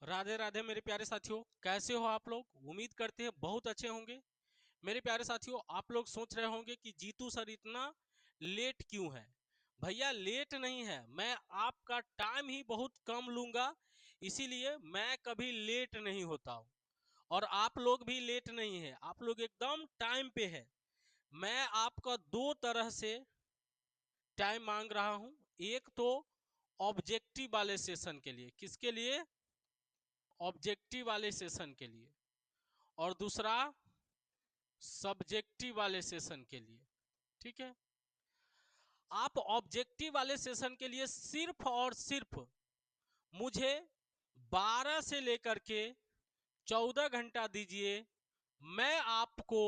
राधे राधे मेरे प्यारे साथियों, कैसे हो आप लोग। उम्मीद करते हैं बहुत अच्छे होंगे। मेरे प्यारे साथियों, आप लोग सोच रहे होंगे कि जीतू सर इतना लेट क्यों है। भैया लेट नहीं है, मैं आपका टाइम ही बहुत कम लूंगा, इसीलिए मैं कभी लेट नहीं होता हूं। और आप लोग भी लेट नहीं है, आप लोग एकदम टाइम पे है। मैं आपका दो तरह से टाइम मांग रहा हूं। एक तो ऑब्जेक्टिव वाले सेशन के लिए, किसके लिए? ऑब्जेक्टिव वाले सेशन के लिए। और दूसरा सब्जेक्टिव वाले सेशन के लिए। ठीक है, आप ऑब्जेक्टिव वाले सेशन के लिए सिर्फ और सिर्फ मुझे 12 से लेकर के 14 घंटा दीजिए। मैं आपको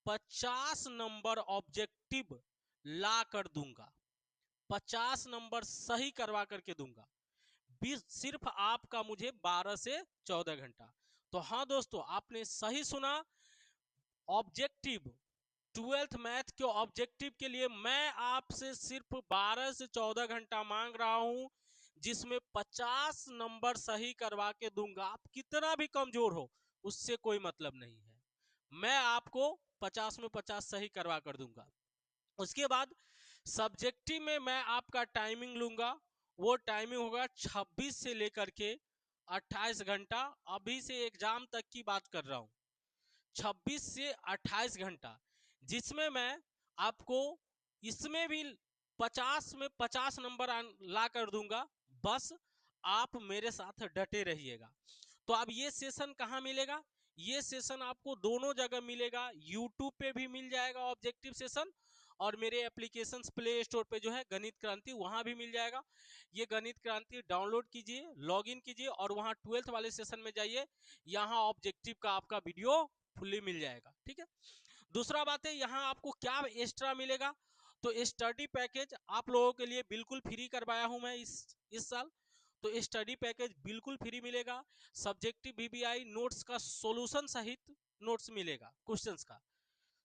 50 नंबर ऑब्जेक्टिव ला कर दूंगा, 50 नंबर सही करवा करके दूंगा। 20 सिर्फ आपका मुझे 12 से 14 घंटा। तो हाँ दोस्तों, आपने सही सुना। ऑब्जेक्टिव, ट्वेल्थ मैथ के ऑब्जेक्टिव के लिए मैं आपसे सिर्फ 12 से 14 घंटा मांग रहा हूं, जिसमें 50 नंबर सही करवा के दूंगा। आप कितना भी कमजोर हो, उससे कोई मतलब नहीं है। मैं आपको 50 में 50 सही करवा कर दूंगा। उसके बाद सब्जेक्टिव में मैं आपका टाइमिंग लूंगा। वो टाइमिंग होगा 26 से लेकर के 28 घंटा। अभी से एग्जाम तक की बात कर रहा हूं, 26 से 28 घंटा, जिसमें मैं आपको इसमें भी 50 में 50 नंबर ला कर दूंगा। बस आप मेरे साथ डटे रहिएगा। तो अब ये सेशन कहाँ मिलेगा? ये सेशन आपको दोनों जगह मिलेगा। यूट्यूब पे भी मिल जाएगा ऑब्जेक्टिव सेशन, और मेरे एप्लीकेशंस प्ले स्टोर पे जो है गणित क्रांति, वहां भी मिल जाएगा। ये गणित क्रांति डाउनलोड कीजिए, लॉगिन कीजिए और वहां 12th वाले सेशन में जाइए। यहाँ ऑब्जेक्टिव का आपका वीडियो फुल्ली मिल जाएगा। ठीक है, दूसरा बात है, यहाँ आपको क्या एक्स्ट्रा मिलेगा। तो स्टडी पैकेज आप लोगों के लिए बिल्कुल फ्री करवाया हूं मैं इस साल। तो स्टडी पैकेज बिल्कुल फ्री मिलेगा। सब्जेक्टिव वीबीआई नोट्स का सॉल्यूशन सहित नोट्स मिलेगा, क्वेश्चंस का।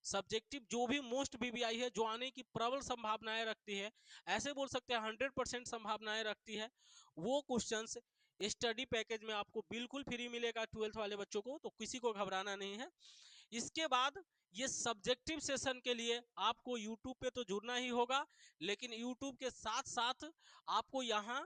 सब्जेक्टिव जो भी मोस्ट वीबीआई है, जो आने की प्रबल संभावनाएं रखती है, ऐसे बोल सकते हैं 100% संभावनाएं रखती है, वो क्वेश्चंस स्टडी पैकेज में आपको बिल्कुल फ्री मिलेगा। 12th वाले बच्चों को तो किसी को घबराना नहीं है। इसके बाद ये सब्जेक्टिव सेशन के लिए आपको यूट्यूब पे तो जुड़ना ही होगा, लेकिन यूट्यूब के साथ साथ आपको यहाँ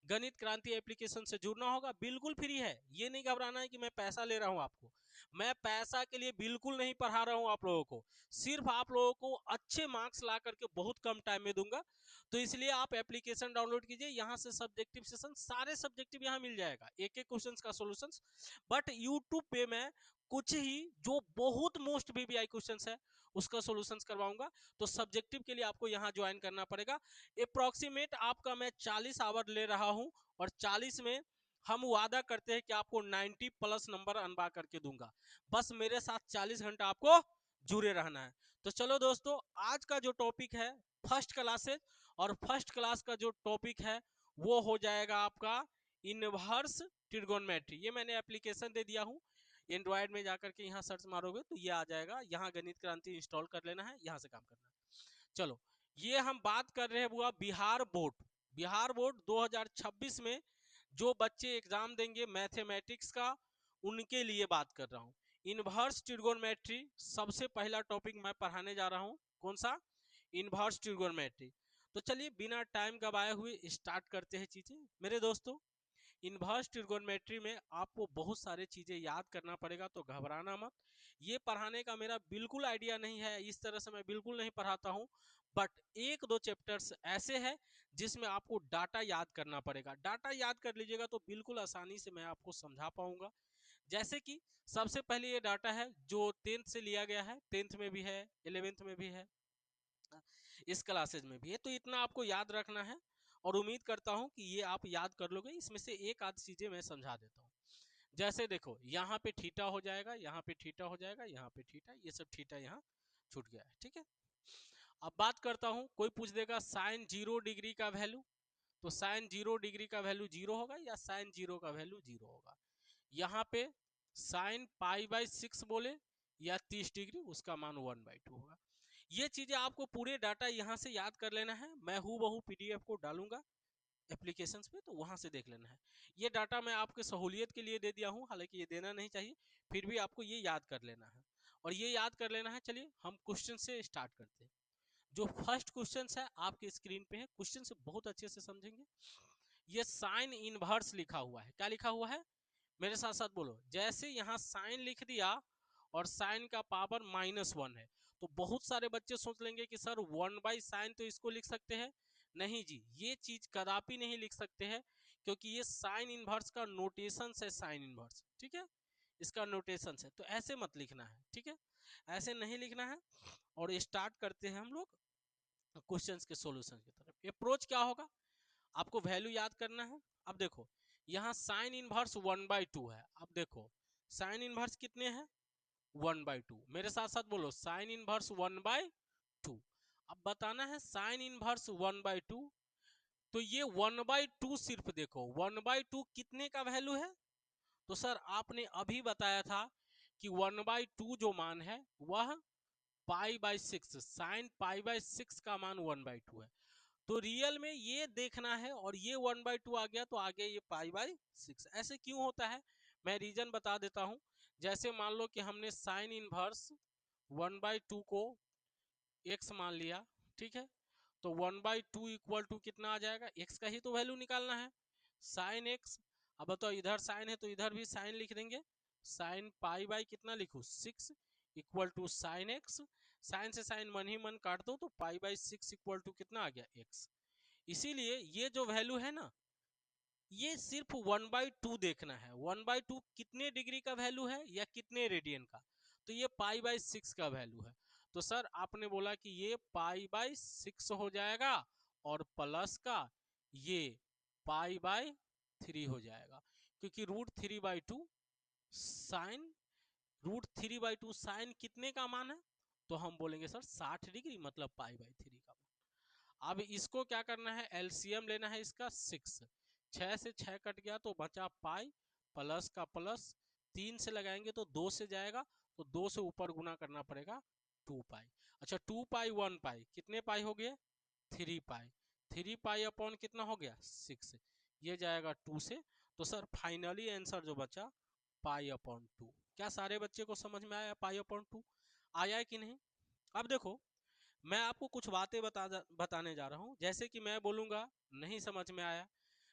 गणित क्रांति एप्लीकेशन से जुड़ना होगा। बिल्कुल फ्री है, ये नहीं घबराना है कि मैं पैसा ले रहा हूं आपको। मैं पैसा के लिए बिल्कुल नहीं पढ़ा रहा हूं आप लोगों को, सिर्फ आप लोगों को अच्छे मार्क्स ला करके बहुत कम टाइम में दूंगा। तो इसलिए आप एप्लीकेशन डाउनलोड कीजिए, यहाँ से सब्जेक्टिव सेशन सारे सब्जेक्टिव यहाँ मिल जाएगा, एक एक क्वेश्चन का सोल्यूशन। बट यूट्यूब पे मैं कुछ ही जो बहुत मोस्ट वीबीआई क्वेश्चंस है उसका सॉल्यूशंस करवाऊंगा। तो सब्जेक्टिव के लिए आपको यहां ज्वाइन करना पड़ेगा। अप्रोक्सीमेट आपका मैं 40 आवर ले रहा हूं, और 40 में हम वादा करते हैं कि आपको 90 प्लस नंबर अनबा करके दूंगा। बस मेरे साथ 40 घंटा आपको जुड़े रहना है। तो चलो दोस्तों, आज का जो टॉपिक है फर्स्ट क्लासेज, और फर्स्ट क्लास का जो टॉपिक है वो हो जाएगा आपका इनवर्स ट्रिगोनोमेट्री। ये मैंने एप्लीकेशन दे दिया हूं, एंड्रॉयड में जाकर के यहाँ सर्च मारोगे तो ये आ जाएगा। यहाँ गणित क्रांति इंस्टॉल कर लेना है, यहाँ से काम करना है। चलो, ये हम बात कर रहे हैं बुआ बिहार बोर्ड। बिहार बोर्ड 2026 में जो बच्चे एग्जाम देंगे मैथमेटिक्स का, उनके लिए बात कर रहा हूँ। इनवर्स ट्रिगोनोमेट्री सबसे पहला टॉपिक मैं पढ़ाने जा रहा हूँ। कौन सा? Inverse trigonometry. तो चलिए बिना टाइम गवाए हुए स्टार्ट करते हैं चीजें। मेरे दोस्तों, इनवर्स ट्रिगोनोमेट्री में आपको बहुत सारे चीजें याद करना पड़ेगा, तो घबराना मत। ये पढ़ाने का मेरा बिल्कुल आइडिया नहीं है, इस तरह से मैं बिल्कुल नहीं पढ़ाता हूँ। बट एक दो चैप्टर्स ऐसे हैं जिसमें आपको डाटा याद करना पड़ेगा। डाटा याद कर लीजिएगा तो बिल्कुल आसानी से मैं आपको समझा पाऊंगा। जैसे कि सबसे पहले ये डाटा है जो 10th से लिया गया है, 10th में भी है, 11th में भी है, इस क्लासेज में भी है। तो इतना आपको याद रखना है, और उम्मीद करता हूं कि ये आप याद कर लोगे। इसमें से एक आध चीजें मैं समझा देता हूं। जैसे देखो, यहाँ पे थीटा हो जाएगा, यहाँ पे थीटा हो जाएगा, यहाँ पे थीटा, ये सब थीटा यहाँ छूट गया है। ठीक है, अब बात करता हूं। कोई पूछ देगा साइन 0 डिग्री का वैल्यू, तो साइन 0 डिग्री का वैल्यू 0 होगा, या साइन 0 का वैल्यू 0 होगा। यहाँ पे साइन पाई/6 बोले या 30 डिग्री, उसका मान 1/2 होगा। ये चीजें आपको पूरे डाटा यहाँ से याद कर लेना है। मैं हूबहू पीडीएफ को डालूंगा, एप्लीकेशंस पे, तो वहां से देख लेना है। ये डाटा मैं आपके सहूलियत के लिए दे दिया हूं, हालांकि ये देना नहीं चाहिए, फिर भी आपको ये याद कर लेना है। और ये याद कर लेना है। चलिए हम क्वेश्चन से स्टार्ट करते हैं। जो फर्स्ट क्वेश्चन है आपके स्क्रीन पे है, क्वेश्चन से बहुत अच्छे से समझेंगे। ये साइन इनवर्स लिखा हुआ है। क्या लिखा हुआ है? मेरे साथ साथ बोलो। जैसे यहाँ साइन लिख दिया और साइन का पावर -1 है, तो बहुत सारे बच्चे सोच लेंगे कि सर 1/sin तो इसको लिख सकते हैं। नहीं जी, ये चीज कदापि नहीं लिख सकते हैं, क्योंकि ये साइन इनवर्स का नोटेशन है। साइन इनवर्स, ठीक है, इसका नोटेशन है, तो ऐसे मत लिखना है, ठीक है, ऐसे नहीं लिखना है। और स्टार्ट करते हैं हम लोग क्वेश्चंस के सॉल्यूशन की तरफ। अप्रोच क्या होगा? आपको वैल्यू याद करना है। अब देखो यहाँ साइन इनवर्स 1/2 है। अब देखो साइन इनवर्स कितने हैं? 1/2। मेरे साथ साथ बोलो साइन इनवर्स 1/2। अब बताना है साइन इनवर्स 1/2, तो ये 1/2 सिर्फ देखो 1/2 कितने का वैल्यू है? तो सर आपने अभी बताया था कि 1/2 जो मान है वह π/6, साइन π/6 का मान 1/2 है। तो रियल में ये देखना है, और ये 1/2 आ गया तो आगे ये π/6। ऐसे क्यों होता है? मैं रीजन बता देता हूं। जैसे मान लो कि हमने साइन इनवर्स 1/2 को x मान लिया, ठीक है, तो 1/2 इक्वल टू कितना आ जाएगा? x का ही तो वैल्यू निकालना है, साइन x। अब बताओ इधर साइन है तो इधर भी साइन लिख देंगे। साइन π/, कितना लिखू? 6 equal to sine x। Sine से साइन मन ही मन काट दो, तो π/6 इक्वल टू कितना आ गया? x। इसीलिए ये जो वैल्यू है ना, ये सिर्फ 1/2 देखना है। 1/2 कितने डिग्री का वैल्यू है या कितने रेडियन का? तो ये π/6 का वैल्यू है। तो सर आपने बोला कि ये π/6 हो जाएगा, और प्लस का ये π/3 हो जाएगा, क्योंकि √3/2 साइन, √3/2 साइन कितने का मान है? तो हम बोलेंगे सर 60 डिग्री, मतलब π/3 का मान। अब इसको क्या करना है? एलसीएम लेना है इसका 6। 6 से 6 कट गया तो बचा पाई, प्लस का प्लस, 3 से लगाएंगे तो 2 से जाएगा, तो 2 से ऊपर गुना करना पड़ेगा 2π। अच्छा 2π 1π कितने पाई हो गए? 3π। 3π अपॉन कितना हो गया? 6। ये जाएगा 2 से। तो सर फाइनली आंसर जो बचा π/2। क्या सारे बच्चे को समझ में आया π/2? आया है कि नहीं? अब देखो मैं आपको कुछ बातें बताने जा रहा हूं। जैसे कि मैं बोलूंगा नहीं समझ में आया,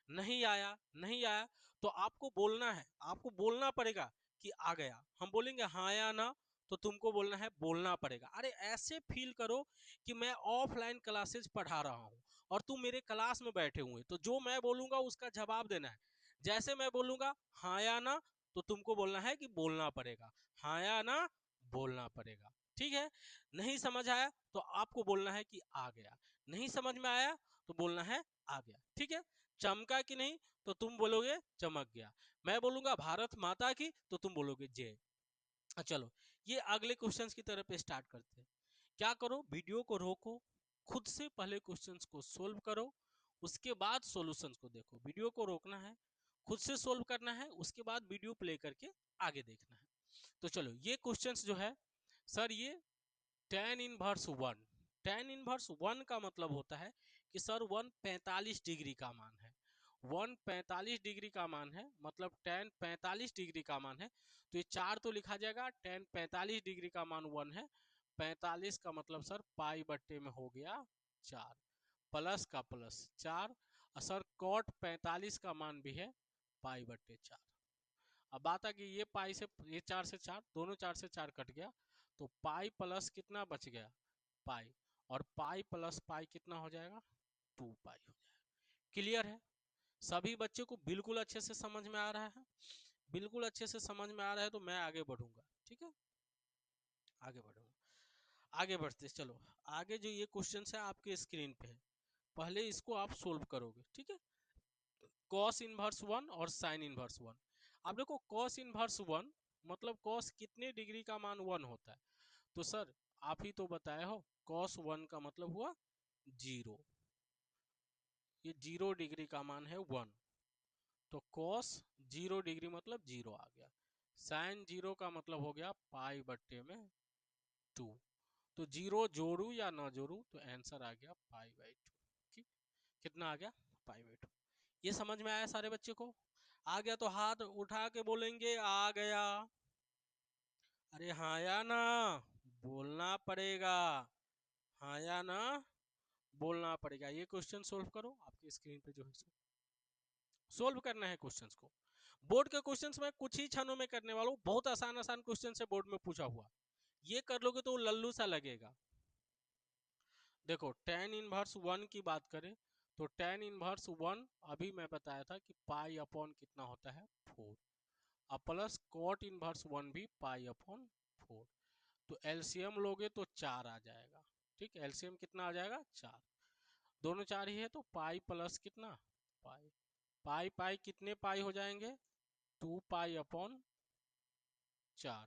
नहीं आया, नहीं आया, तो आपको बोलना है, आपको बोलना पड़ेगा कि आ गया। हम बोलेंगे हाँ या ना, तो तुमको बोलना है बोलना पड़ेगा। अरे ऐसे फील करो कि मैं ऑफलाइन क्लासेज पढ़ा रहा हूं और तुम मेरे क्लास में बैठे हुए, तो जो मैं बोलूंगा उसका जवाब देना है। जैसे मैं बोलूंगा हाँ या ना, तो तुमको बोलना है कि बोलना पड़ेगा। हाँ या ना, बोलना पड़ेगा, ठीक है। नहीं समझ आया तो आपको बोलना है कि आ गया। नहीं समझ में आया तो बोलना है आ गया, ठीक है। चमका कि नहीं, तो तुम बोलोगे चमक गया। मैं बोलूंगा भारत माता की, तो तुम बोलोगे जय। चलो ये अगले क्वेश्चंस की तरफ स्टार्ट करते हैं। क्या करो, वीडियो को रोको, खुद से पहले क्वेश्चंस को सोल्व करो, उसके बाद सॉल्यूशंस को देखो। वीडियो को रोकना है, खुद से सोल्व करना है, उसके बाद वीडियो प्ले करके आगे देखना है। तो चलो ये क्वेश्चंस जो है सर, ये tan इनवर्स 1, tan इनवर्स 1 का मतलब होता है कि सर 1 45 डिग्री का मान है। 1 45 डिग्री का मान है, मतलब tan 45 डिग्री का मान है। तो ये 4 तो लिखा जाएगा, tan 45 डिग्री का मान 1 है। 45 का मतलब सर π/, में हो गया 4, प्लस का प्लस 4। और सर cot 45 का मान भी है π/4। अब बात आ गई ये पाई से, ये 4 से 4, दोनों 4 से 4 कट गया, तो पाई प्लस कितना बच गया? पाई। और पाई प्लस पाई कितना हो जाएगा? 2π हो जाएगा। क्लियर है? सभी बच्चे को बिल्कुल अच्छे से समझ में आ रहा है? बिल्कुल अच्छे से समझ में आ रहा है तो मैं आगे बढ़ूंगा, ठीक है, आगे बढ़ूंगा। आगे बढ़ते चलो। आगे जो ये क्वेश्चन है आपके स्क्रीन पे है, पहले इसको आप सोल्व करोगे, ठीक है। कॉस इनवर्स 1 और साइन इनवर्स 1। अब देखो कॉस इनवर्स 1 मतलब कॉस कितने डिग्री का मान 1 होता है? तो सर आप ही तो बताए हो, कॉस 1 का मतलब हुआ 0। ये 0 डिग्री का मान है 1, तो कॉस 0 डिग्री मतलब 0 आ गया। साइन 0 का मतलब हो गया π/में 2। तो 0 जोड़ू या ना जोड़ू, तो आंसर आ गया π/2। कितना आ गया? π/2। ये समझ में आया सारे बच्चे को? आ गया तो हाथ उठा के बोलेंगे आ गया। अरे हाँ या ना, बोलना पड़ेगा। हाँ या ना, बोलना पड़ेगा। ये क्वेश्चन सोल्व करो, आपकी स्क्रीन पे जो है सोल्व करना है क्वेश्चंस को। बोर्ड के क्वेश्चंस में कुछ ही क्षणों में करने वाला हूं, बहुत आसान आसान क्वेश्चन है बोर्ड में पूछा हुआ। ये कर लोगे तो लल्लू सा लगेगा। देखो tan इनवर्स 1 की बात करें तो tan इनवर्स 1 अभी मैं बताया था कि पाई अपॉन कितना होता है 4, अब प्लस cot इनवर्स 1 भी पाई अपॉन 4, तो एलसीएम लोगे तो 4 आ जाएगा। ठीक, एलसीएम कितना आ जाएगा 4, दोनों 4 ही है तो पाई प्लस कितना पाई, पाई पाई कितने पाई हो जाएंगे 2 पाई अपॉन 4,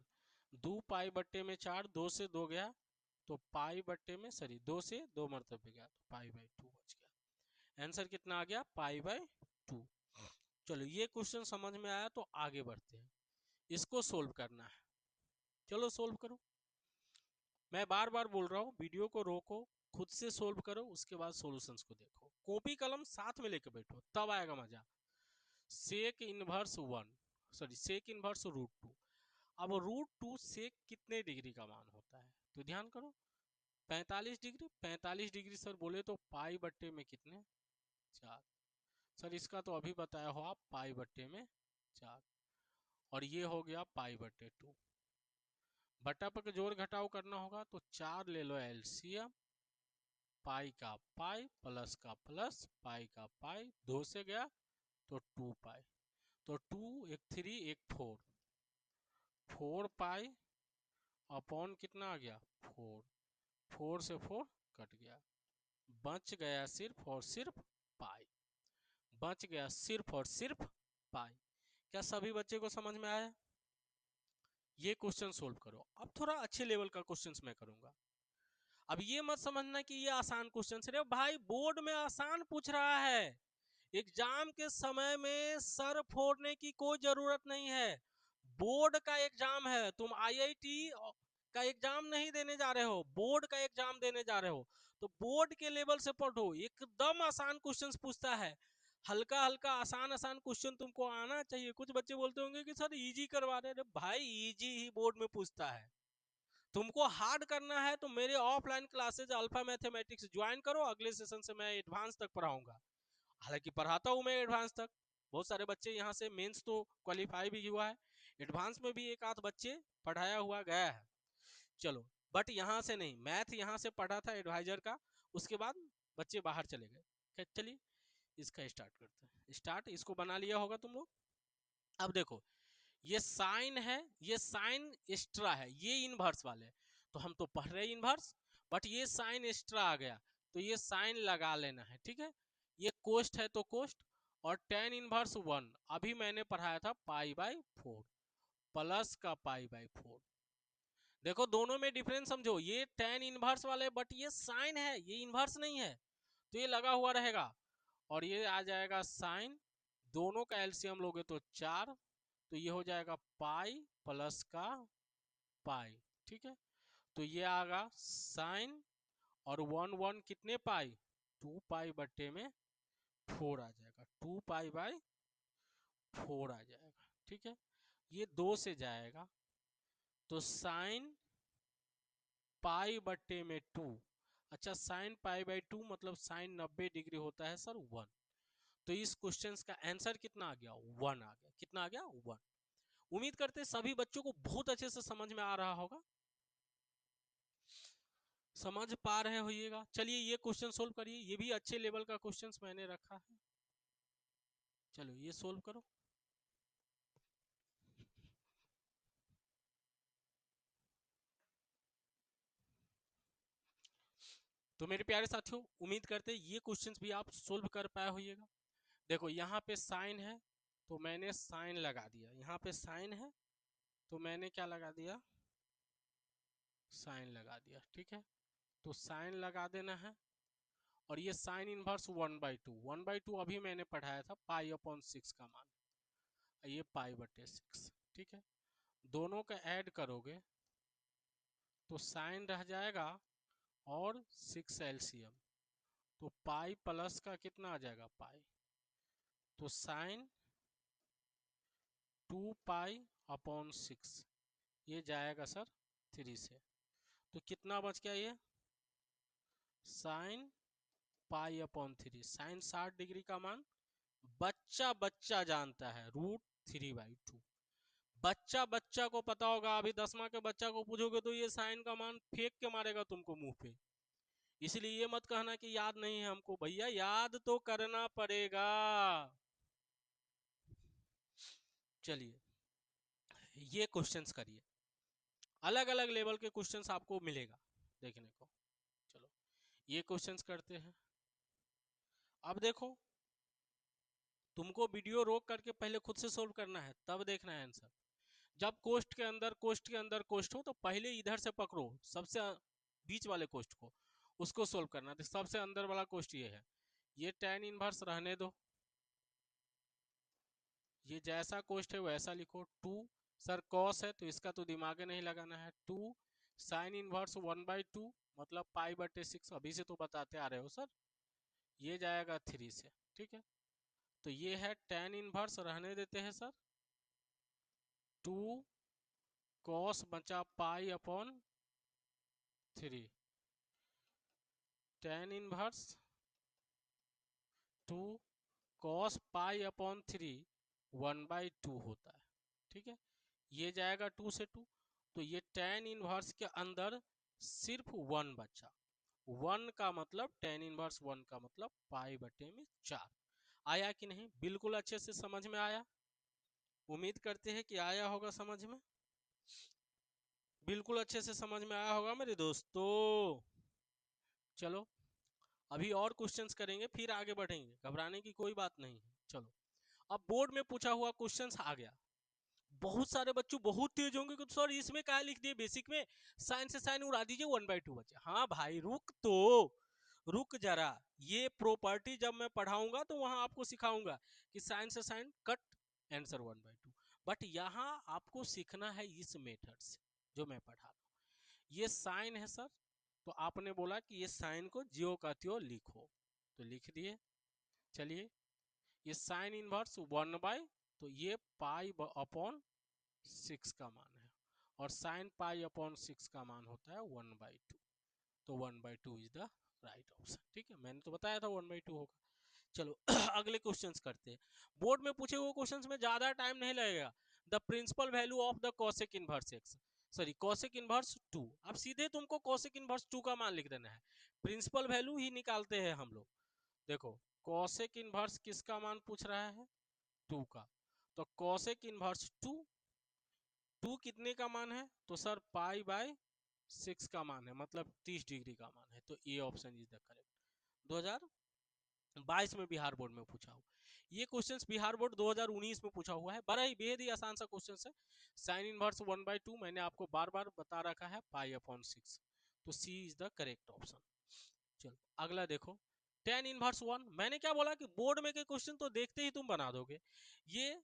2 पाई बट्टे में 4, 2 से 2 गया तो पाई बट्टे में सॉरी 2 से 2 मरतबे गया तो पाई बाई 2 बच गया। आंसर कितना आ गया पाई बाई 2। चलो ये क्वेश्चन समझ में आया तो आगे बढ़ते हैं, इसको सोल्व करना है। चलो सोल्व करो। मैं बार बार बोल रहा हूँ वीडियो को रोको, खुद से सोल्व करो, उसके बाद सॉल्यूशंस को देखो, कॉपी कलम साथ में लेके बैठो तब आएगा मजा। Sec inverse 1 sorry sec inverse root 2, अब रूट 2 सेक कितने डिग्री का मान होता है तो ध्यान करो 45 डिग्री, 45 डिग्री सर बोले तो पाई बट्टे में कितने 4, सर इसका तो अभी बताया हो आप पाई बट्टे में 4, और ये हो गया पाई बट्टे 2, बट्टा पर जोड़ घटाव करना होगा तो 4 ले लो एलसीएम, पाई का पाई प्लस का प्लस पाई का पाई, 2 से गया तो 2 पाई, तो 2 एक 3 एक 4, 4 पाई अपॉन कितना आ गया 4, 4 से 4 कट गया, बच गया सिर्फ और सिर्फ पाई, बच गया सिर्फ और सिर्फ पाई। क्या सभी बच्चे को समझ में आया? ये क्वेश्चन सोल्व करो। अब थोड़ा अच्छे लेवल का क्वेश्चन मैं करूंगा। अब ये मत समझना कि ये आसान क्वेश्चन है भाई, बोर्ड में आसान पूछ रहा है, एग्जाम के समय में सर फोड़ने की कोई जरूरत नहीं है। बोर्ड का एग्जाम है, तुम आईआईटी का एग्जाम नहीं देने जा रहे हो, बोर्ड का एग्जाम देने जा रहे हो, तो बोर्ड के लेवल से पढ़ो, एकदम आसान क्वेश्चंस पूछता है, हल्का हल्का आसान आसान क्वेश्चन तुमको आना चाहिए। कुछ बच्चे बोलते होंगे कि सर इजी करवा रहे हैं, भाई इजी ही बोर्ड में पूछता है, तुमको हार्ड करना है तो मेरे offline classes alpha mathematics join करो, अगले सेशन से मैं एडवांस तक पढ़ाऊंगा, हालांकि पढ़ाता हूं मैं एडवांस तक, बहुत सारे बच्चे यहाँ से मेंस तो क्वालिफाई भी हुआ है, एडवांस में भी एक आध बच्चे पढ़ाया हुआ गया है। चलो बट यहाँ से नहीं, मैथ यहाँ से पढ़ा था एडवाइजर का, उसके बाद बच्चे बाहर चले गए। चलिए इसका स्टार्ट करते हैं, स्टार्ट इसको बना लिया होगा तुम लोग। अब देखो ये साइन है, ये साइन एक्स्ट्रा है, ये इनवर्स वाले, तो हम तो पढ़ रहे इनवर्स, बट ये साइन एक्स्ट्रा आ गया तो ये साइन लगा लेना है, ठीक है। ये कोस्ट है तो कोस्ट, और टेन इनवर्स 1 अभी मैंने पढ़ाया था पाई बाई 4 प्लस का पाई बाई 4। देखो दोनों में डिफरेंस समझो, ये टेन इनवर्स वाले बट ये साइन है, ये इनवर्स नहीं है, तो ये लगा हुआ रहेगा, और ये आ जाएगा साइन, दोनों का एलसीएम लोगे तो 4, तो ये हो जाएगा पाई प्लस का पाई, ठीक है। तो ये आगा साइन, और 1 1 कितने पाई 2 पाई बट्टे में 4 आ जाएगा, 2 पाई बाई 4 आ जाएगा, ठीक है। ये 2 से जाएगा तो साइन पाई बट्टे में 2, अच्छा साइन पाई बाई 2 मतलब साइन 90 डिग्री होता है सर 1, तो इस क्वेश्चन का आंसर कितना आ गया 1 आ गया, कितना आ गया 1। उम्मीद करते हैं सभी बच्चों को बहुत अच्छे से समझ में आ रहा होगा, समझ पा रहे होइएगा। चलिए ये क्वेश्चन सोल्व करिए, ये भी अच्छे लेवल का क्वेश्चन मैंने रखा है, चलो ये सोल्व करो। तो मेरे प्यारे साथियों उम्मीद करते हैं ये क्वेश्चंस भी आप सोल्व कर पाए होइएगा। देखो यहाँ पे साइन है तो मैंने साइन लगा दिया, यहाँ पे साइन है तो मैंने क्या लगा दिया साइन लगा दिया, ठीक है। तो साइन लगा देना है, और ये साइन इनवर्स 1/2, 1/2 अभी मैंने पढ़ाया था पाई अपॉन 6 का मान, ये पाई बटे 6, ठीक है। दोनों का ऐड करोगे तो साइन रह जाएगा और 6 एलसीएम, तो पाई प्लस का कितना आ जाएगा पाई, तो साइन 2 पाई/6 ये जाएगा सर 3 से। तो कितना बच गया ये साइन पाई/3। साइन 60 डिग्री का मान बच्चा बच्चा जानता है √3/2। बच्चा बच्चा को पता होगा। अभी 10वां के बच्चा को पूछोगे तो ये साइन का मान फेंक के मारेगा तुमको मुंह पे। इसलिए ये मत कहना कि याद नहीं है हमको, भैया याद तो करना पड़ेगा। चलिए ये क्वेश्चंस करिए, अलग अलग लेवल के क्वेश्चंस आपको मिलेगा देखने को। चलो ये क्वेश्चंस करते हैं। अब देखो तुमको वीडियो रोक करके पहले खुद से सोल्व करना है, तब देखना है आंसर। जब कोष्ट हो तो पहले इधर से पकड़ो सबसे बीच वाले कोष्ट को, उसको सोल्व करना। तो सबसे अंदर वाला कोष्ट ये है, ये tan इनवर्स रहने दो, ये जैसा कोष्ट है वैसा लिखो। 2 सर कॉस है तो इसका तो दिमाग नहीं लगाना है। 2 साइन इनवर्स 1/2 मतलब पाई/6, अभी से तो बताते आ रहे हो सर, ये जाएगा 3 से। ठीक है, तो ये है tan इनवर्स रहने देते हैं सर। 2 कॉस बचा पाई/3, tan इनवर्स 2 कॉस पाई/3 1/2 होता है। ठीक है, ये जाएगा 2 से 2, तो ये tan इनवर्स के अंदर सिर्फ 1 बचा। 1 का मतलब tan इनवर्स 1 का मतलब पाई/4 आया कि नहीं? बिल्कुल अच्छे से समझ में आया, उम्मीद करते हैं कि आया होगा समझ में, बिल्कुल अच्छे से समझ में आया होगा मेरे दोस्तों। चलो अभी और क्वेश्चंस करेंगे फिर आगे बढ़ेंगे, घबराने की कोई बात नहीं है। चलो अब बोर्ड में पूछा हुआ क्वेश्चंस आ गया। बहुत सारे बच्चों बहुत तेज होंगे कि सर इसमें क्या लिख दिए, बेसिक में साइन से साइन उड़ा दीजिए 1/2 बचे। हाँ भाई रुक जरा, ये प्रॉपर्टी जब मैं पढ़ाऊंगा तो वहां आपको सिखाऊंगा कि साइन से साइन कट, आंसर 1/2। बट यहाँ आपको सीखना है इस मेथड से जो मैं पढ़ा रहा हूँ। ये साइन है सर, तो आपने बोला कि ये साइन को ज्यो का त्यों लिखो, तो लिख दिए। चलिए ये साइन इनवर्स 1/, तो ये पाई/6 का मान है, और साइन पाई/6 का मान होता है 1/2, तो 1/2 इज द राइट ऑप्शन। ठीक है, मैंने तो बताया था 1/2 होगा। चलो अगले क्वेश्चंस करते हैं। बोर्ड में पूछे हुए क्वेश्चंस में ज्यादा टाइम नहीं लगेगा। The principal value of the cosec inverse x, sorry cosec inverse 2। अब सीधे तुमको कोसेक इनवर्स 2 का मान लिख देना है, प्रिंसिपल वैल्यू ही निकालते हैं हम लोग। देखो कोसेक इनवर्स किसका मान पूछ रहा है, 2 का, तो कोसेक इनवर्स 2, 2 कितने का मान है, तो सर पाई/6 का मान है, मतलब 30 डिग्री का मान है, तो ये ऑप्शन इज द करेक्ट। 2022 में बिहार बोर्ड में पूछा हुआ ये क्वेश्चंस, बिहार बोर्ड 2019 में पूछा हुआ है, बड़ा ही बेहद ही आसान सा क्वेश्चन है। साइन इनवर्स 1/2 मैंने आपको बार बार बता रखा है पाई/6, तो सी इज द करेक्ट ऑप्शन। चलो अगला देखो, tan इनवर्स 1, मैंने क्या बोला कि बोर्ड में के क्वेश्चन तो देखते ही तुम बना दोगे। ये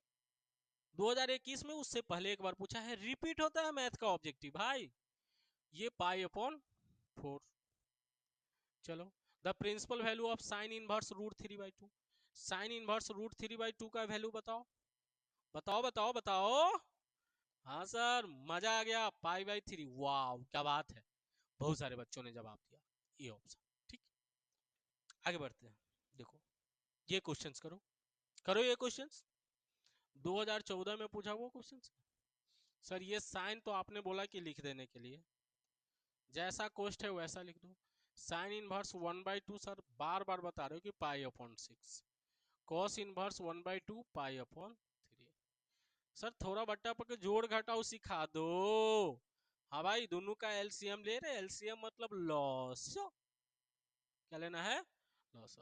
2021 में उससे पहले एक बार पूछा है, रिपीट होता है मैथ का ऑब्जेक्टिव भाई। ये पाई/4। चलो the principal value of sine inverse √3/2, sine inverse √3/2 का वैल्यू बताओ बताओ बताओ बताओ। हाँ सर मजा आ गया, पाई/3। वाह क्या बात है, बहुत सारे बच्चों ने जवाब दिया ये ऑप्शन। ठीक, आगे बढ़ते हैं। देखो ये क्वेश्चंस करो, करो ये क्वेश्चंस 2014 में पूछा हुआ क्वेश्चंस। सर ये साइन तो आपने बोला कि लिख देने के लिए, जैसा कोष्ट है वैसा लिख दो। साइन इनवर्स 1/2 सर बार बार बता रहे हो कि पाई/6, कॉस इनवर्स 1/2 पाई/3। सर थोड़ा बट्टा पके जोड़ घटाओ सिखा दो। हाँ भाई दोनों का एलसीएम ले रहे, एलसीएम मतलब लॉस, क्या लेना है, लॉस।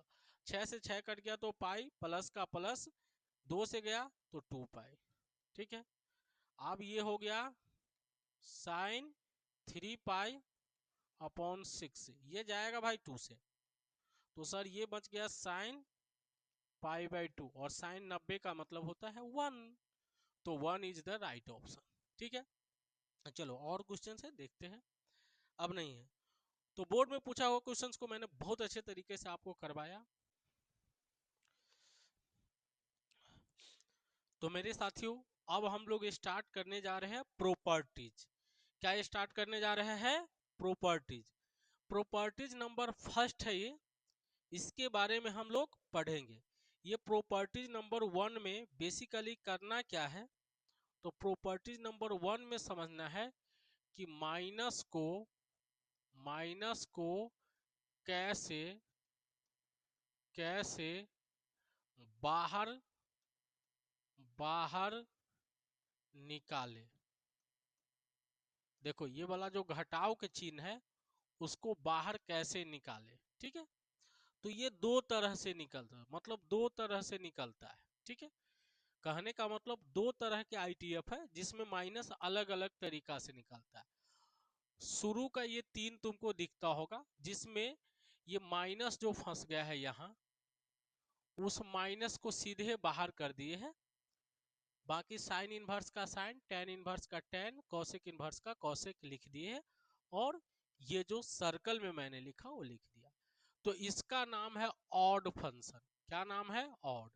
6 से 6 कट गया तो पाई, प्लस का प्लस 2 से गया तो 2 पाई। ठीक है, अब ये हो गया साइन 3 पाई/6, ये जाएगा भाई 2 से, तो सर ये बच गया साइन पाई/2, और साइन 90 का मतलब होता है 1, तो 1 इज द राइट ऑप्शन। ठीक है, चलो और क्वेश्चन है देखते हैं। अब नहीं है तो बोर्ड में पूछा हुआ क्वेश्चंस को मैंने बहुत अच्छे तरीके से आपको करवाया। तो मेरे साथियों अब हम लोग स्टार्ट करने जा रहे हैं प्रॉपर्टीज। क्या स्टार्ट करने जा रहे हैं? प्रॉपर्टीज। प्रॉपर्टीज नंबर फर्स्ट है ये, इसके बारे में हम लोग पढ़ेंगे। ये प्रॉपर्टीज नंबर 1 में बेसिकली करना क्या है, तो प्रॉपर्टीज नंबर 1 में समझना है कि माइनस को कैसे कैसे बाहर बाहर निकाले। देखो ये वाला जो घटाव के चिन्ह है उसको बाहर कैसे निकाले, ठीक है। तो ये दो तरह से निकलता है, मतलब दो तरह से निकलता है, ठीक है। कहने का मतलब दो तरह के आईटीएफ है जिसमें माइनस अलग अलग तरीका से निकलता है। शुरू का ये 3 तुमको दिखता होगा जिसमें ये माइनस जो फंस गया है यहाँ, उस माइनस को सीधे बाहर कर दिए हैं। बाकी साइन इनवर्स का साइन, टेन इनवर्स का टेन, कॉसेक इनवर्स का कॉसेक लिख दिए हैं। और ये जो सर्कल में मैंने लिखा वो लिख दिया। तो इसका नाम है ऑड फंक्शन। क्या नाम है? ऑड।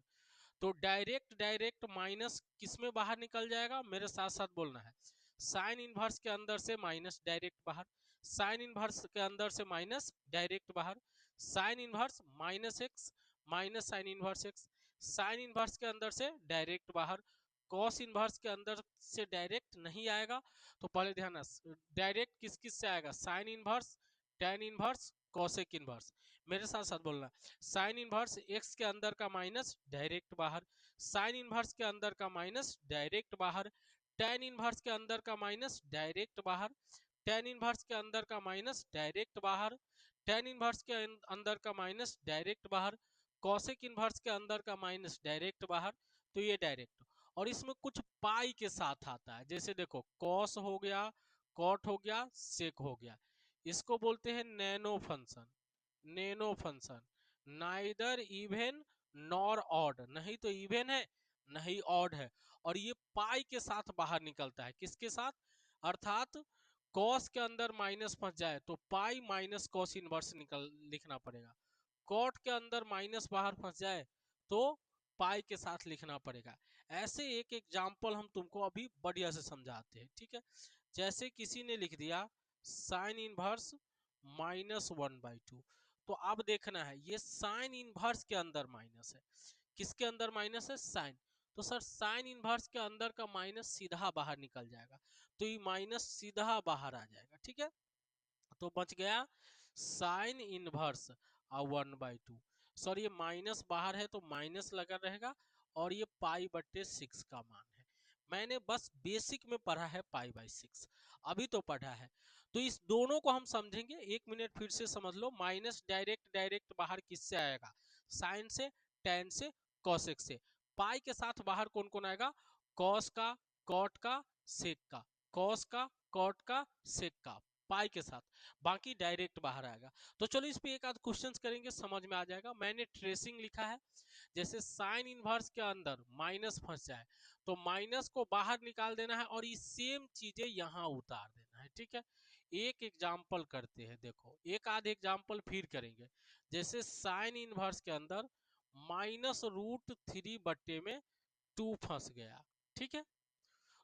तो डायरेक्ट डायरेक्ट माइनस किस में बाहर निकल जाएगा, मेरे साथ साथ बोलना है। साइन इनवर्स के अंदर से माइनस डायरेक्ट बाहर, साइन इनवर्स के अंदर से माइनस डायरेक्ट बाहर, sine inverse minus x minus sine inverse x, sine inverse के अंदर से डायरेक्ट बाहर, कॉस इनवर्स के अंदर से डायरेक्ट नहीं आएगा। तो पहले ध्यान, डायरेक्ट किस किस से आएगा? Sine inverse, tan inverse, cosec inverse. मेरे साथ साथ बोलना, साइन इनवर्स एक्स के अंदर का माइनस डायरेक्ट बाहर, साइन इनवर्स के अंदर का माइनस डायरेक्ट बाहर, टेन इनवर्स के अंदर का माइनस डायरेक्ट बाहर, टेन इनवर्स के अंदर का माइनस डायरेक्ट बाहर, टेन इनवर्स के अंदर का माइनस डायरेक्ट बाहर, कॉसेक इनवर्स के अंदर का माइनस डायरेक्ट बाहर। तो ये डायरेक्ट, और इसमें कुछ पाई के साथ आता है, जैसे देखो कॉस हो गया, कॉट हो गया, सेक हो गया। इसको बोलते हैं nano function. Nano function, neither even nor odd, नहीं तो इवन है नहीं ऑड है। और ये पाई के साथ बाहर निकलता है। किसके साथ? अर्थात कॉस के अंदर माइनस फंस जाए तो पाई माइनस कॉस इनवर्स निकल लिखना पड़ेगा। कॉट के अंदर माइनस बाहर फंस जाए तो पाई के साथ लिखना पड़ेगा। ऐसे एक एग्जाम्पल हम तुमको अभी बढ़िया से समझाते हैं, ठीक है। जैसे किसी ने लिख दिया साइन इनवर्स -1/2, तो अब देखना है ये साइन इनवर्स के अंदर माइनस है। किसके अंदर माइनस है? साइन। तो सर साइन इनवर्स के अंदर का माइनस सीधा बाहर निकल जाएगा, तो ये माइनस सीधा बाहर आ जाएगा, ठीक है। तो बच गया साइन इनवर्स 1/2। सर ये माइनस बाहर है तो माइनस लगा रहेगा, और ये पाई/6 का मान है। मैंने बस बेसिक में पढ़ा है पाई/6, अभी तो पढ़ा है। तो इस दोनों को हम समझेंगे। 1 मिनट फिर से समझ लो। माइनस डायरेक्ट डायरेक्ट बाहर किससे आएगा? साइन से, टेन से, कॉसेक से। पाई के साथ बाहर कौन कौन आएगा? कॉस का, कॉट का, सेक का, कॉस का, कॉट का, सेक का, पाई के साथ। बाकी डायरेक्ट बाहर आएगा। तो चलो इस पे एक आध क्वेश्चन करेंगे, समझ में आ जाएगा। मैंने ट्रेसिंग लिखा है। जैसे साइन इनवर्स के अंदर माइनस फंस जाए तो माइनस को बाहर निकाल देना है और ये सेम चीजें यहाँ उतार देना है, ठीक है। एक एग्जाम्पल करते हैं, देखो एक आध एग्जाम्पल फिर करेंगे। जैसे साइन इनवर्स के अंदर -√3/2 फंस गया, ठीक है।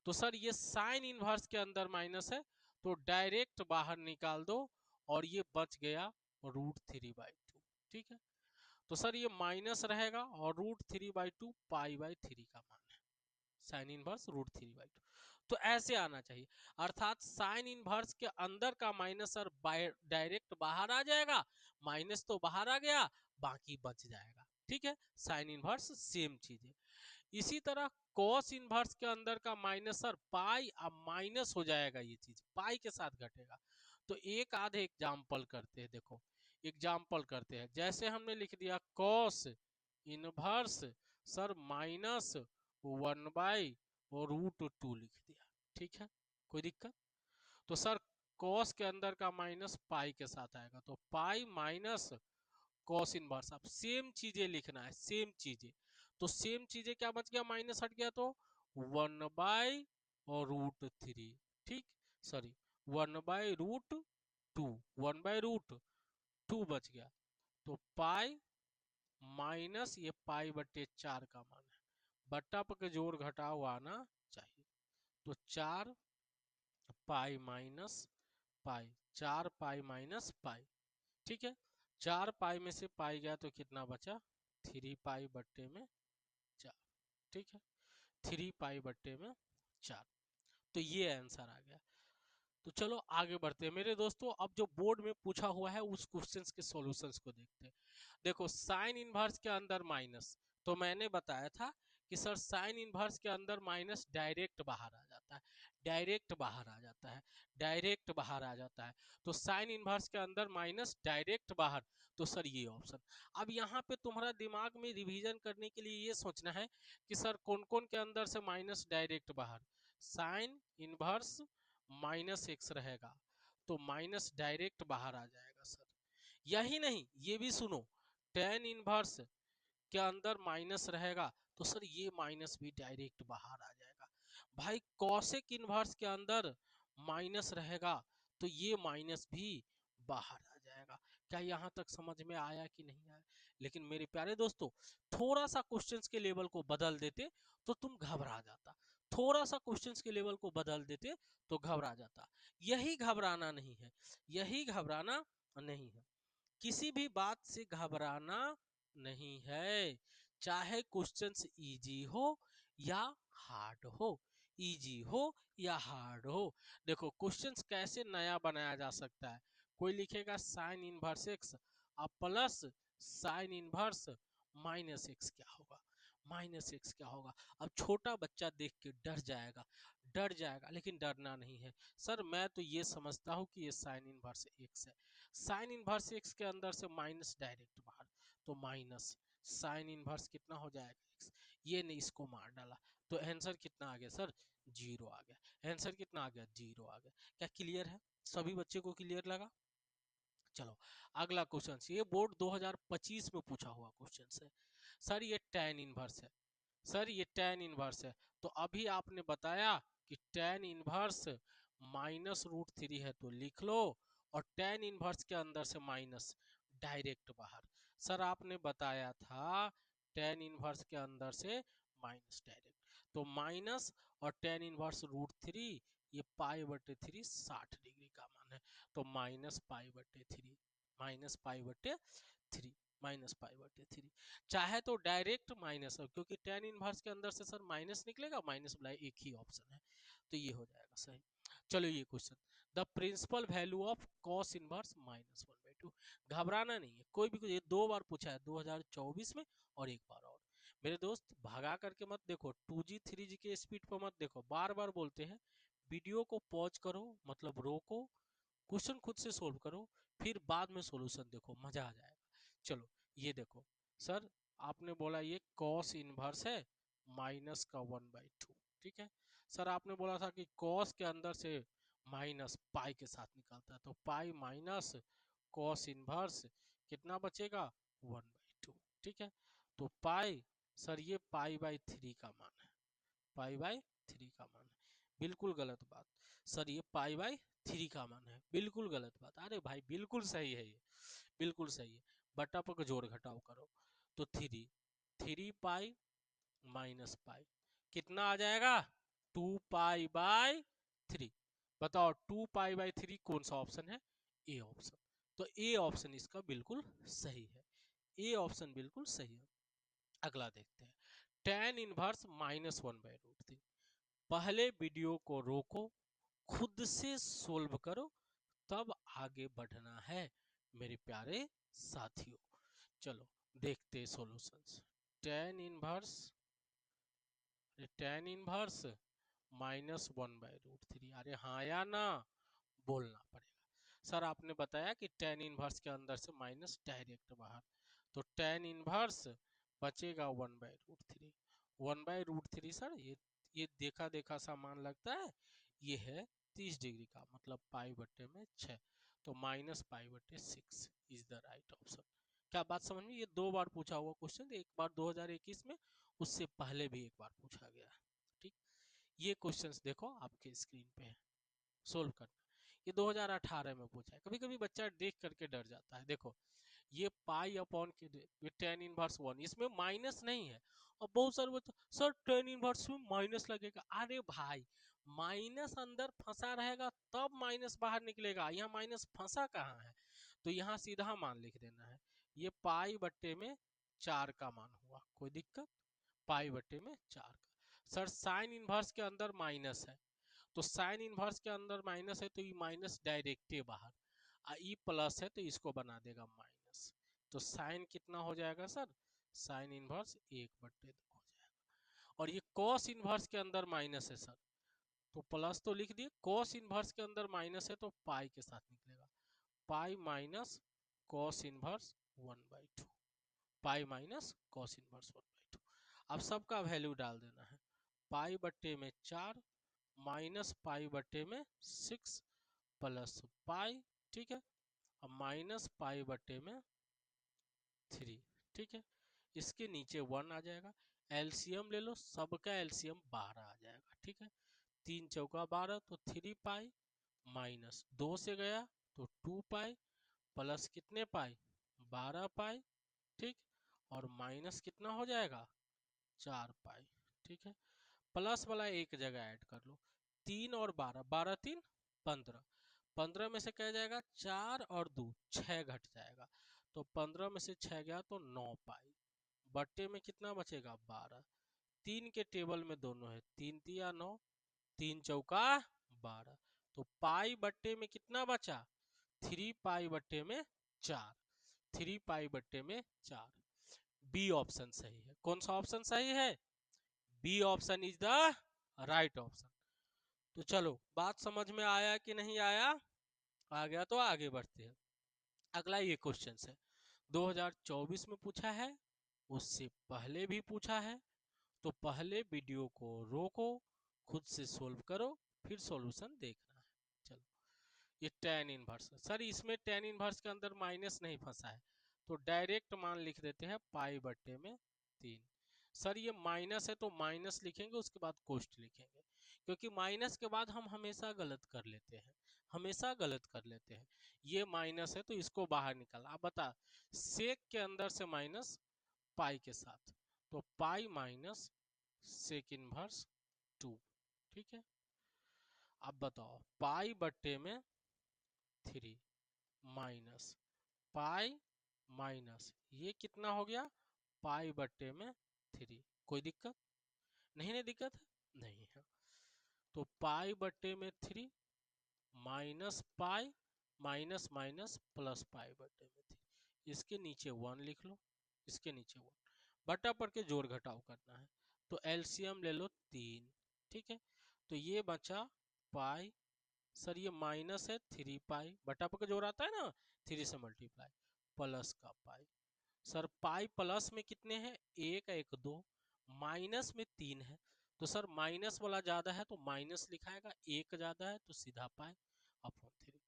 तो सर ये साइन इनवर्स के अंदर माइनस है तो डायरेक्ट बाहर निकाल दो, और ये बच गया √3/2, ठीक है। तो सर ये माइनस रहेगा और √3/2 पाई/3 का मान है। साइन इनवर्स √3/2, तो ऐसे आना चाहिए। अर्थात साइन इनवर्स के अंदर का माइनस सर डायरेक्ट बाहर आ जाएगा, माइनस तो बाहर आ गया, बाकी बच जाएगा, ठीक है। साइन इनवर्स सेम चीज है। इसी तरह कॉस इनवर्स के अंदर का माइनस सर पाई अब माइनस हो जाएगा, ये चीज पाई के साथ घटेगा। तो एक आधे एग्जाम्पल करते हैं, देखो एग्जाम्पल करते हैं। जैसे हमने लिख दिया कॉस इनवर्स सर -1/√2 लिख दिया, ठीक है, कोई दिक्कत? तो सर कॉस के अंदर का माइनस पाई के साथ आएगा, तो पाई माइनस कॉस इनवर्स। अब सेम चीजें लिखना है, सेम चीजें। तो सेम चीजें क्या बच गया? माइनस हट गया तो 1/√3, ठीक, सॉरी 1/√2, 1/√2 बच गया। तो पाई माइनस ये पाई/4 का मान है, बट्टा पर जोड़ घटाव आना चाहिए। तो 4 pi minus pi, 4 pi minus pi, ठीक है। 4 पाई में से पाई गया तो कितना बचा, 3 पाई बट्टे में 4, ठीक है। 3 पाई बट्टे में 4, तो ये आंसर आ गया। तो चलो आगे बढ़ते हैं मेरे दोस्तों। अब जो बोर्ड में पूछा हुआ है उस क्वेश्चंस के सॉल्यूशंस को देखते हैं। देखो साइन इनवर्स के अंदर माइनस, तो मैंने बताया था कि सर साइन इनवर्स के अंदर माइनस डायरेक्ट बाहर आ जाता है, डायरेक्ट बाहर आ जाता है, डायरेक्ट बाहर आ जाता है। तो साइन इनवर्स के अंदर माइनस डायरेक्ट बाहर, तो सर ये ऑप्शन। अब यहाँ पे तुम्हारा दिमाग में रिवीजन करने के लिए ये सोचना है कि सर कौन कौन के अंदर से माइनस डायरेक्ट बाहर, साइन इनवर्स माइनस एक्स रहेगा तो माइनस डायरेक्ट बाहर आ जाएगा सर। यही नहीं, ये भी सुनो, टेन इनवर्स के अंदर माइनस रहेगा तो सर ये माइनस भी डायरेक्ट बाहर आ जाएगा। भाई कॉसेक इनवर्स के अंदर माइनस रहेगा तो ये माइनस भी बाहर आ जाएगा। क्या यहाँ तक समझ में आया कि नहीं आया? लेकिन मेरे प्यारे दोस्तों, थोड़ा सा क्वेश्चंस के लेवल को बदल देते तो तुम घबरा जाता, थोड़ा सा क्वेश्चंस के लेवल को बदल देते तो घबरा जाता। यही घबराना नहीं है, यही घबराना नहीं है, किसी भी बात से घबराना नहीं है। चाहे क्वेश्चंस इजी हो या हार्ड हो, इजी हो या हार्ड हो। देखो क्वेश्चंस कैसे नया बनाया जा सकता है, कोई लिखेगा साइन इनवर्स एक्स अब plus sine inverse minus x, क्या होगा, माइनस एक्स क्या होगा। अब छोटा बच्चा देख के डर जाएगा, डर जाएगा, लेकिन डरना नहीं है। सर मैं तो ये समझता हूँ कि ये साइन इनवर्स एक्स है, साइन इनवर्स एक्स के अंदर से माइनस डायरेक्ट बाहर, तो माइनस साइन इनवर्स कितना हो जाएगा एक्स, ये नहीं इसको मार डाला तो आंसर कितना आ गया सर, जीरो आ गया। आंसर कितना आ गया, जीरो आ गया। क्या क्लियर है, सभी बच्चे को क्लियर लगा? चलो अगला क्वेश्चन, ये बोर्ड 2025 में पूछा हुआ क्वेश्चन है। सर ये tan इनवर्स है, सर ये tan इनवर्स है, तो अभी आपने बताया कि tan inverse minus root three है तो लिख लो, और tan इनवर्स के अंदर से माइनस डायरेक्ट बाहर। सर आपने बताया था tan इनवर्स के अंदर से माइनस डायरेक्ट, तो माइनस और tan इनवर्स रूट थ्री, ये पाई बटे थ्री 60 डिग्री का मान है, तो माइनस पाई बटे थ्री, माइनस पाई बटे थ्री, माइनस पाई बटे थ्री। चाहे तो डायरेक्ट माइनस हो, क्योंकि टेन इनवर्स के अंदर से सर माइनस निकलेगा, माइनस वाला एक ही ऑप्शन है, तो ये हो जाएगा सही। चलो ये question, the principal value of cos inverse minus one by two. घबराना नहीं है, कोई भी ये 2 बार पूछा है 2024 में और एक बार और। मेरे दोस्त भगा करके मत देखो, 2G 3G के स्पीड पर मत देखो, बार बार बोलते हैं वीडियो को पॉज करो, मतलब रोको, क्वेश्चन खुद से सोल्व करो, फिर बाद में सॉल्यूशन देखो, मजा आ जाएगा। चलो ये देखो सर, आपने बोला ये कॉस इनवर्स है माइनस का 1/2, ठीक है। सर आपने बोला था कि कॉस के अंदर से माइनस पाई के साथ निकलता है, तो पाई माइनस कॉस इनवर्स कितना बचेगा, 1/2, ठीक है। तो पाई, सर ये पाई बाई थ्री का मान है, पाई बाई थ्री का मान है, बिल्कुल गलत बात। सर ये पाई बाई थ्री का मान है, बिल्कुल गलत बात। अरे भाई बिल्कुल सही है ये, बिल्कुल सही है। बटा पर जोड़ घटाव करो तो थ्री, 3 पाई माइनस पाई कितना आ जाएगा, 2 पाई बाई 3। बताओ 2 पाई बाई 3 कौन सा ऑप्शन है, ए ऑप्शन। तो ए ऑप्शन इसका बिल्कुल सही है, ए ऑप्शन बिल्कुल सही है। अगला देखते हैं, tan inverse minus one by root three. पहले वीडियो को रोको, खुद से सोल्व करो, तब आगे बढ़ना है मेरे प्यारे साथियों। चलो देखते solutions. tan inverse minus one by root three, अरे हाँ या ना बोलना पड़ेगा। सर आपने बताया कि tan इनवर्स के अंदर से माइनस डायरेक्ट बाहर, तो tan इनवर्स बचेगा 1/√3। 1/√3 सर ये देखा देखा सा मान लगता है, ये है 30 डिग्री का, मतलब पाई बट्टे में 6, तो माइनस पाई बट्टे 6 इज द राइट ऑप्शन। क्या बात समझ में? ये 2 बार पूछा हुआ क्वेश्चन, एक बार 2021 में, उससे पहले भी एक बार पूछा गया, ठीक। ये क्वेश्चंस देखो आपके स्क्रीन पे है, सोल्व करना। ये 2018 में पूछा है, कभी कभी बच्चा देख करके डर जाता है। देखो ये पाई अपॉन के ये टेन इनवर्स 1, इसमें माइनस नहीं है। और बहुत सारे बच्चे सर टेन इनवर्स में माइनस लगेगा, अरे भाई माइनस अंदर फंसा रहेगा तब माइनस बाहर निकलेगा, यहाँ माइनस फंसा कहाँ है। तो यहाँ सीधा मान लिख देना है, ये पाई बट्टे में 4 का मान हुआ, कोई दिक्कत, पाई बट्टे में 4 का। सर साइन इनवर्स के अंदर माइनस है, तो साइन इनवर्स के अंदर माइनस है तो ये माइनस डायरेक्ट बाहर, ई प्लस है तो इसको बना देगा माइनस। तो साइन कितना हो जाएगा सर, साइन इनवर्स 1/2 हो जाएगा। और ये कॉस इनवर्स के अंदर माइनस है सर, तो प्लस तो लिख दिए, कॉस इनवर्स के अंदर माइनस है तो पाई के साथ निकलेगा, pi minus cos inverse 1/2, pi minus cos inverse 1/2। अब सबका वैल्यू डाल देना है, पाई बट्टे में 4 माइनस पाई बट्टे में 6 प्लस पाई, ठीक है, अब माइनस पाई बट्टे में 3, ठीक है, इसके नीचे 1 आ जाएगा, एलसीएम ले लो, सबका एलसीएम 12 आ जाएगा, ठीक है, 3 चौका 12 तो 3 पाई माइनस 2 से गया तो 2 पाई प्लस कितने पाई 12 पाई, ठीक, और माइनस कितना हो जाएगा 4 पाई, ठीक है, प्लस वाला एक जगह ऐड कर लो, 3 और 12, 12 3 15, 15 में से क्या जाएगा 4 और 2 6 घट जाएगा, तो 15 में से 6 गया तो 9 पाई, बट्टे में कितना बचेगा 12, 3 के टेबल में दोनों है, 3 तिया 9, 3 चौका 12, तो पाई बट्टे में कितना बचा 3 पाई बट्टे में 4, 3 पाई बट्टे में 4, बी ऑप्शन सही है। कौन सा ऑप्शन सही है, B option is the right option. तो चलो बात समझ में आया कि नहीं आया, आ गया तो आगे बढ़ते हैं। अगला ये क्वेश्चन है 2024 में पूछा है, उससे पहले भी पूछा है, तो पहले वीडियो को रोको, खुद से सोल्व करो, फिर सॉल्यूशन देखना है। चलो ये टेन इनवर्स, सर इसमें टेन इनवर्स के अंदर माइनस नहीं फंसा है, तो डायरेक्ट मान लिख देते हैं पाई बट्टे में 3। सर ये माइनस है तो माइनस लिखेंगे, उसके बाद कोष्ट लिखेंगे, क्योंकि माइनस के बाद हम हमेशा गलत कर लेते हैं, हमेशा गलत कर लेते हैं। ये माइनस है तो इसको बाहर निकाला, अब बता सेक के अंदर से माइनस पाई के साथ, तो पाई माइनस सेक इनवर्स 2, ठीक है। अब बताओ पाई बट्टे में 3 माइनस पाई माइनस ये कितना हो गया पाई बट्टे में 3, कोई दिक्कत नहीं, नहीं दिक्कत है, नहीं है, तो पाई बट्टे में 3 minus pi minus minus plus pi बट्टे में 3, इसके नीचे 1 लिख लो, इसके नीचे 1, बटा पर के जोड़ घटाव करना है, तो एलसीएम ले लो 3, ठीक है, तो ये बचा पाई, सर ये माइनस है 3 पाई, बटा पर के जोड़ आता है ना 3 से मल्टीप्लाई, प्लस का पाई, सर पाई प्लस में कितने हैं 1 1 2, माइनस में 3 है, तो सर माइनस वाला ज्यादा है तो माइनस लिखाएगा, 1 ज्यादा है तो सीधा पाई अपॉन 3,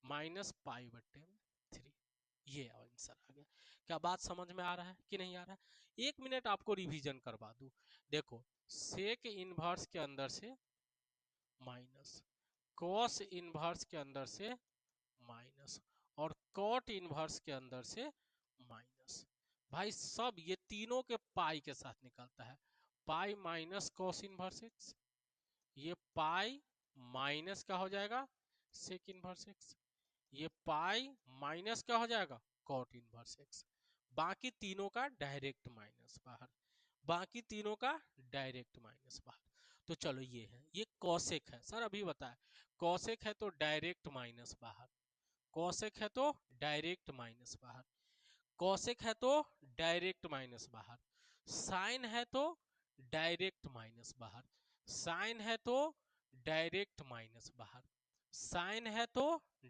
माइनस पाई बट्टे में 3, ये आंसर आ गया। क्या बात समझ में आ रहा है कि नहीं आ रहा है, 1 मिनट आपको रिवीजन करवा दूं, देखो सेक इनवर्स के अंदर से माइनस, कॉस इनवर्स के अंदर से माइनस, और कॉट इनवर्स के अंदर से माइनस, भाई सब ये तीनों के पाई के साथ निकलता है, pi minus cos inverse x, ये पाई माइनस क्या हो जाएगा सेक इनवर्स एक्स, ये पाई माइनस क्या हो जाएगा कॉट इनवर्स एक्स, बाकी तीनों का डायरेक्ट माइनस बाहर, बाकी तीनों का डायरेक्ट माइनस बाहर। तो चलो ये है, ये कॉसेक है, सर अभी बताया कॉसेक है तो डायरेक्ट माइनस बाहर, कॉसेक है तो डायरेक्ट माइनस बाहर, कॉसेक है तो डायरेक्ट माइनस बाहर, साइन है तो डायरेक्ट माइनस बाहर, साइन है तो डायरेक्ट माइनस बाहर, साइन है तो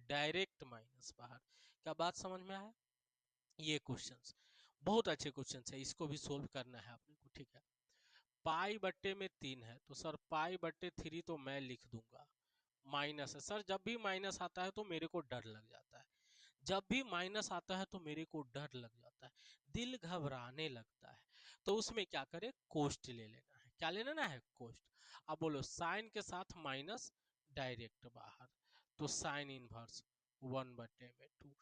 डायरेक्ट माइनस बाहर। क्या बात समझ में आया, ये क्वेश्चंस बहुत अच्छे क्वेश्चंस है, इसको भी सोल्व करना है आपने को, ठीक है। पाई बट्टे में 3 है तो सर पाई बट्टे 3 तो मैं लिख दूंगा, माइनस है सर, जब भी माइनस आता है तो मेरे को डर लग जाता है, जब भी माइनस आता है तो मेरे को डर लग जाता है, दिल घबराने लगता है, तो उसमें क्या करें कोष्ट ले लेना है, क्या ले लेना है कोष्ट। अब बोलो साइन के साथ माइनस डायरेक्ट बाहर, तो साइन इनवर्स 1/2,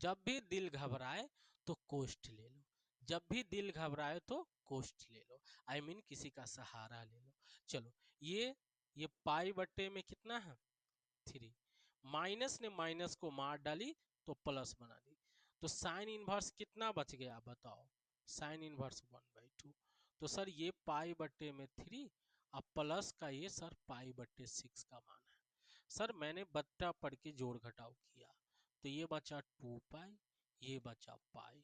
जब भी दिल घबराए तो कोष्ठ ले लो, जब भी दिल घबराए तो कोष्ठ ले लो, आई मीन किसी का सहारा ले लो। चलो, ये पाई बट्टे में कितना है, 3। माइनस ने माइनस को मार डाली तो प्लस बना दी, तो साइन इनवर्स कितना बच गया बताओ, साइन इनवर्स 1/2। तो सर ये पाई बट्टे में 3 और प्लस का ये सर पाई बट्टे 6 का मान है। सर मैंने बट्टा पढ़ के जोड़ घटाव किया, तो ये बचा 2 पाई, ये बचा पाई,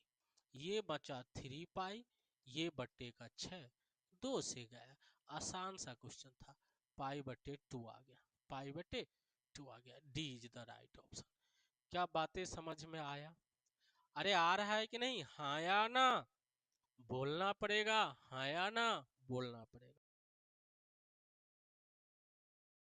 ये बचा 3 पाई, ये बट्टे का 6, 2 से गया। आसान सा क्वेश्चन था, पाई बट्टे 2 आ गया, पाई बट्टे 2 आ गया। D is the right option. क्या बातें समझ में आया? अरे आ रहा है कि नहीं, हाँ या ना बोलना पड़ेगा, हाँ या ना बोलना पड़ेगा।